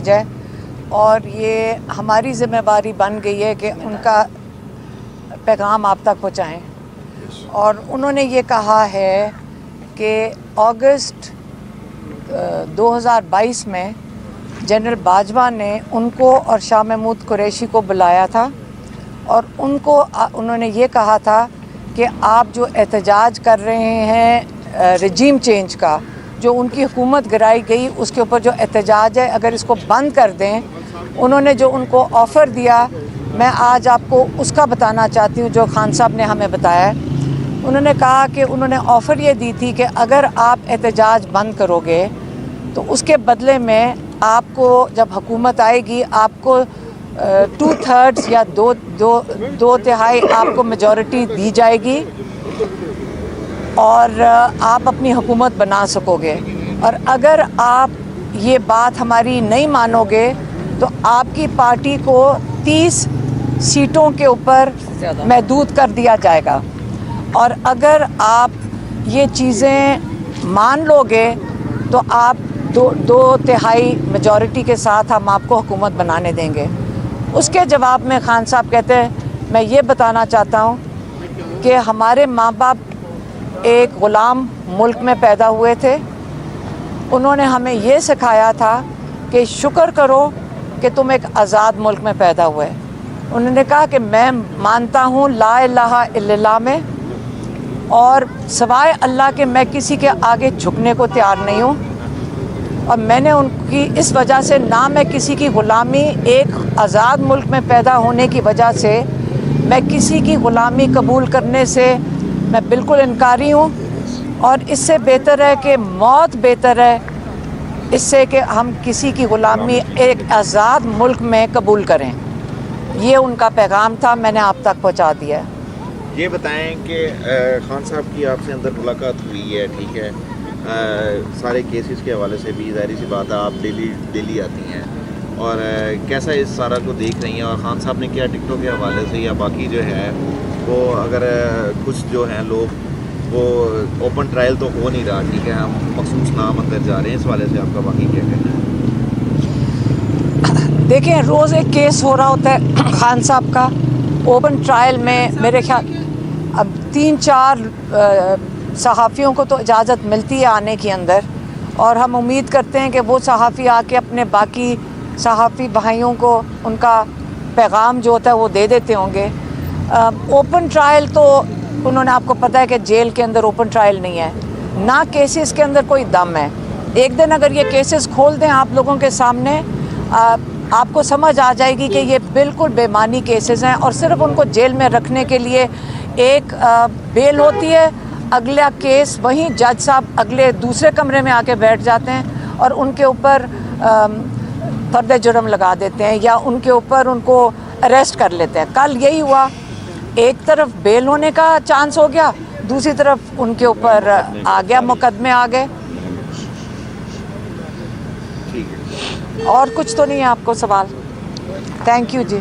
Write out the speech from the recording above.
ہے اور یہ ہماری ذمہ داری بن گئی ہے کہ ان کا پیغام آپ تک پہنچائیں. اور انہوں نے یہ کہا ہے کہ اگست 2022 میں جنرل باجوہ نے ان کو اور شاہ محمود قریشی کو بلایا تھا اور انہوں نے یہ کہا تھا کہ آپ جو احتجاج کر رہے ہیں رجیم چینج کا، جو ان کی حکومت گرائی گئی اس کے اوپر جو احتجاج ہے، اگر اس کو بند کر دیں. انہوں نے جو ان کو آفر دیا، میں آج آپ کو اس کا بتانا چاہتی ہوں جو خان صاحب نے ہمیں بتایا. انہوں نے کہا کہ انہوں نے آفر یہ دی تھی کہ اگر آپ احتجاج بند کرو گے تو اس کے بدلے میں آپ کو جب حکومت آئے گی آپ کو 2/3 یا دو تہائی آپ کو میجورٹی دی جائے گی اور آپ اپنی حکومت بنا سکو گے. اور اگر آپ یہ بات ہماری نہیں مانو گے تو آپ کی پارٹی کو 30 سیٹوں کے اوپر محدود کر دیا جائے گا. اور اگر آپ یہ چیزیں مان لو گے تو آپ دو تہائی میجورٹی کے ساتھ ہم آپ کو حکومت بنانے دیں گے. اس کے جواب میں خان صاحب کہتے ہیں میں یہ بتانا چاہتا ہوں کہ ہمارے ماں باپ ایک غلام ملک میں پیدا ہوئے تھے. انہوں نے ہمیں یہ سکھایا تھا کہ شکر کرو کہ تم ایک آزاد ملک میں پیدا ہوئے. انہوں نے کہا کہ میں مانتا ہوں لا الہ الا اللہ میں، اور سوائے اللہ کے میں کسی کے آگے جھکنے کو تیار نہیں ہوں. اور میں نے ان کی اس وجہ سے نہ میں کسی کی غلامی، ایک آزاد ملک میں پیدا ہونے کی وجہ سے میں کسی کی غلامی قبول کرنے سے میں بالکل انکاری ہوں. اور اس سے بہتر ہے کہ موت بہتر ہے اس سے کہ ہم کسی کی غلامی ایک آزاد ملک میں قبول کریں. یہ ان کا پیغام تھا، میں نے آپ تک پہنچا دیا. یہ بتائیں کہ خان صاحب کی آپ سے اندر ملاقات ہوئی ہے، ٹھیک ہے، سارے کیسز کے حوالے سے بھی ظاہری سی بات ہے آپ ڈیلی آتی ہیں، اور کیسا اس سارا کو دیکھ رہی ہیں؟ اور خان صاحب نے کیا ٹکٹوں کے حوالے سے یا باقی جو ہے وہ اگر کچھ جو ہیں لوگ وہ اوپن ٹرائل تو ہو نہیں رہا، ٹھیک ہے، ہم مخصوص نام اندر جا رہے ہیں، اس حوالے سے آپ کا باقی کیا کہنا ہے؟ دیکھیں روز ایک کیس ہو رہا ہوتا ہے خان صاحب کا. اوپن ٹرائل میں میرے خیال اب 3-4 صحافیوں کو تو اجازت ملتی ہے آنے کی اندر، اور ہم امید کرتے ہیں کہ وہ صحافی آ کے اپنے باقی صحافی بھائیوں کو ان کا پیغام جو ہوتا ہے وہ دے دیتے ہوں گے. اوپن ٹرائل تو انہوں نے، آپ کو پتہ ہے کہ جیل کے اندر اوپن ٹرائل نہیں ہے، نہ کیسز کے اندر کوئی دم ہے. ایک دن اگر یہ کیسز کھول دیں آپ لوگوں کے سامنے، آپ کو سمجھ آ جائے گی کہ یہ بالکل بے معنی کیسز ہیں، اور صرف ان کو جیل میں رکھنے کے لیے ایک بیل ہوتی ہے، اگلا کیس وہیں جج صاحب اگلے دوسرے کمرے میں آ کے بیٹھ جاتے ہیں اور ان کے اوپر فرد جرم لگا دیتے ہیں یا ان کے اوپر ان کو اریسٹ کر لیتے ہیں. کل یہی ہوا، ایک طرف بیل ہونے کا چانس ہو گیا، دوسری طرف ان کے اوپر آ گیا، مقدمے آ گئے. اور کچھ تو نہیں ہے آپ کو سوال؟ Thank you G.